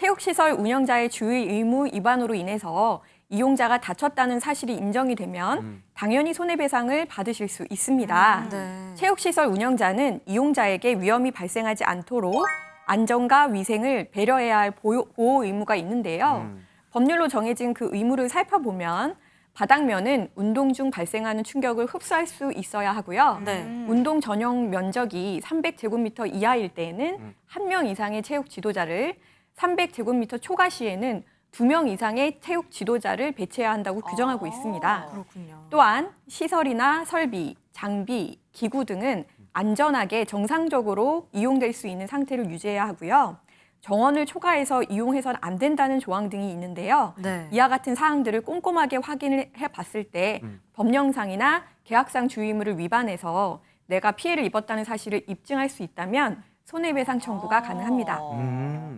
체육시설 운영자의 주의 의무 위반으로 인해서 이용자가 다쳤다는 사실이 인정이 되면 당연히 손해배상을 받으실 수 있습니다. 네. 체육시설 운영자는 이용자에게 위험이 발생하지 않도록 안전과 위생을 배려해야 할 보호 의무가 있는데요. 법률로 정해진 그 의무를 살펴보면 바닥면은 운동 중 발생하는 충격을 흡수할 수 있어야 하고요. 네. 운동 전용 면적이 300제곱미터 이하일 때에는 1명 이상의 체육 지도자를, 300제곱미터 초과 시에는 2명 이상의 체육 지도자를 배치해야 한다고 규정하고 있습니다. 그렇군요. 또한 시설이나 설비, 장비, 기구 등은 안전하게 정상적으로 이용될 수 있는 상태를 유지해야 하고요. 정원을 초과해서 이용해서는 안 된다는 조항 등이 있는데요. 네. 이와 같은 사항들을 꼼꼼하게 확인을 해봤을 때 법령상이나 계약상 주의의무를 위반해서 내가 피해를 입었다는 사실을 입증할 수 있다면 손해배상 청구가 가능합니다.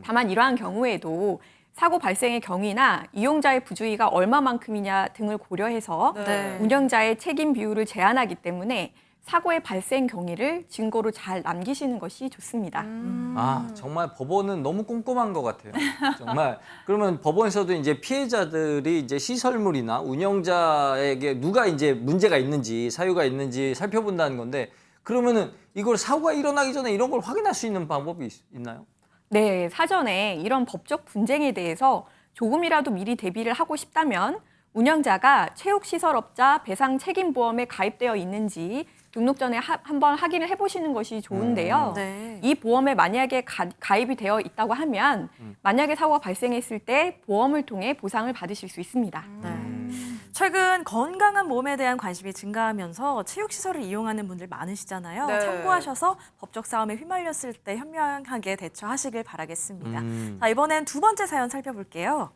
다만 이러한 경우에도 사고 발생의 경위나 이용자의 부주의가 얼마만큼이냐 등을 고려해서 네. 운영자의 책임 비율을 제한하기 때문에 사고의 발생 경위를 증거로 잘 남기시는 것이 좋습니다. 아, 정말 법원은 너무 꼼꼼한 것 같아요. 정말. 그러면 법원에서도 이제 피해자들이 이제 시설물이나 운영자에게 누가 이제 문제가 있는지, 사유가 있는지 살펴본다는 건데, 그러면은 이걸 사고가 일어나기 전에 이런 걸 확인할 수 있는 방법이 있나요? 네, 사전에 이런 법적 분쟁에 대해서 조금이라도 미리 대비를 하고 싶다면 운영자가 체육시설업자 배상 책임보험에 가입되어 있는지 등록 전에 한번 확인을 해보시는 것이 좋은데요. 네. 이 보험에 만약에 가입이 되어 있다고 하면 만약에 사고가 발생했을 때 보험을 통해 보상을 받으실 수 있습니다. 네. 최근 건강한 몸에 대한 관심이 증가하면서 체육시설을 이용하는 분들 많으시잖아요. 네. 참고하셔서 법적 싸움에 휘말렸을 때 현명하게 대처하시길 바라겠습니다. 음. 자, 이번엔 두 번째 사연 살펴볼게요.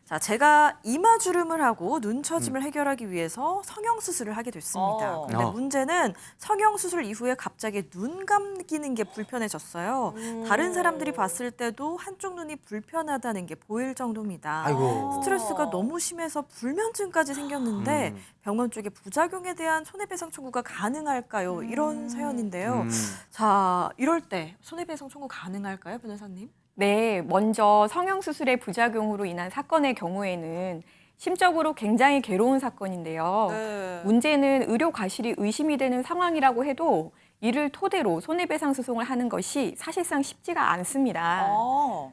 자, 제가 이마주름을 하고 눈 처짐을 해결하기 위해서 성형수술을 하게 됐습니다. 근데 문제는 성형수술 이후에 갑자기 눈 감기는 게 불편해졌어요. 다른 사람들이 봤을 때도 한쪽 눈이 불편하다는 게 보일 정도입니다. 아이고. 스트레스가 너무 심해서 불면증까지 생겼는데 병원 쪽에 부작용에 대한 손해배상 청구가 가능할까요? 이런 사연인데요. 자, 이럴 때 손해배상 청구 가능할까요, 변호사님? 네, 먼저 성형수술의 부작용으로 인한 사건의 경우에는 심적으로 굉장히 괴로운 사건인데요. 네. 문제는 의료 과실이 의심이 되는 상황이라고 해도 이를 토대로 손해배상 소송을 하는 것이 사실상 쉽지가 않습니다.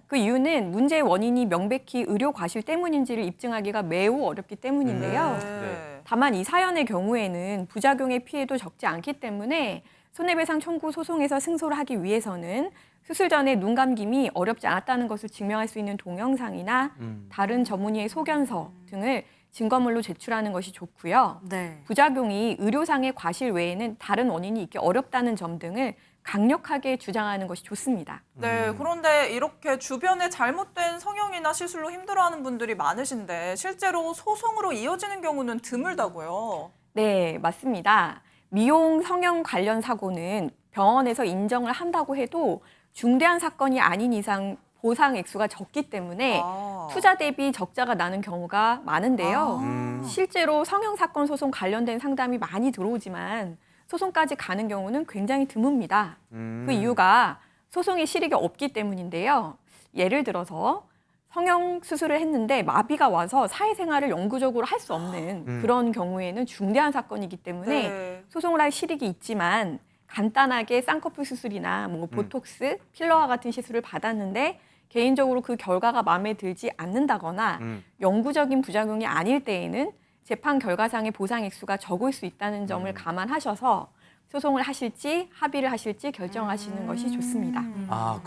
그 이유는 문제의 원인이 명백히 의료 과실 때문인지를 입증하기가 매우 어렵기 때문인데요. 네. 다만 이 사연의 경우에는 부작용의 피해도 적지 않기 때문에 손해배상 청구 소송에서 승소를 하기 위해서는 수술 전에 눈 감김이 어렵지 않았다는 것을 증명할 수 있는 동영상이나 다른 전문의의 소견서 등을 증거물로 제출하는 것이 좋고요. 네. 부작용이 의료상의 과실 외에는 다른 원인이 있기 어렵다는 점 등을 강력하게 주장하는 것이 좋습니다. 네, 그런데 이렇게 주변에 잘못된 성형이나 시술로 힘들어하는 분들이 많으신데 실제로 소송으로 이어지는 경우는 드물다고요. 네, 맞습니다. 미용, 성형 관련 사고는 병원에서 인정을 한다고 해도 중대한 사건이 아닌 이상 보상 액수가 적기 때문에 투자 대비 적자가 나는 경우가 많은데요. 실제로 성형 사건 소송 관련된 상담이 많이 들어오지만 소송까지 가는 경우는 굉장히 드뭅니다. 그 이유가 소송의 실익이 없기 때문인데요. 예를 들어서 성형 수술을 했는데 마비가 와서 사회생활을 영구적으로 할 수 없는 그런 경우에는 중대한 사건이기 때문에 네. 소송을 할 실익이 있지만 간단하게 쌍꺼풀 수술이나 뭐 보톡스, 필러와 같은 시술을 받았는데 개인적으로 그 결과가 마음에 들지 않는다거나 영구적인 부작용이 아닐 때에는 재판 결과상의 보상 액수가 적을 수 있다는 점을 감안하셔서 소송을 하실지 합의를 하실지 결정하시는 것이 좋습니다. 아,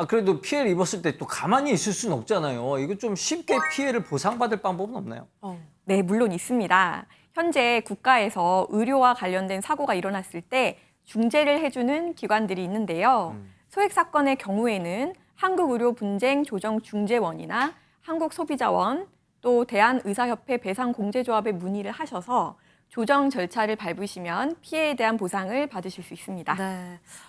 그래도 피해를 입었을 때 또 가만히 있을 수는 없잖아요. 이거 좀 쉽게 피해를 보상받을 방법은 없나요? 네, 물론 있습니다. 현재 국가에서 의료와 관련된 사고가 일어났을 때 중재를 해주는 기관들이 있는데요. 소액 사건의 경우에는 한국의료분쟁조정중재원이나 한국소비자원, 또 대한의사협회 배상공제조합에 문의를 하셔서 조정 절차를 밟으시면 피해에 대한 보상을 받으실 수 있습니다. 네.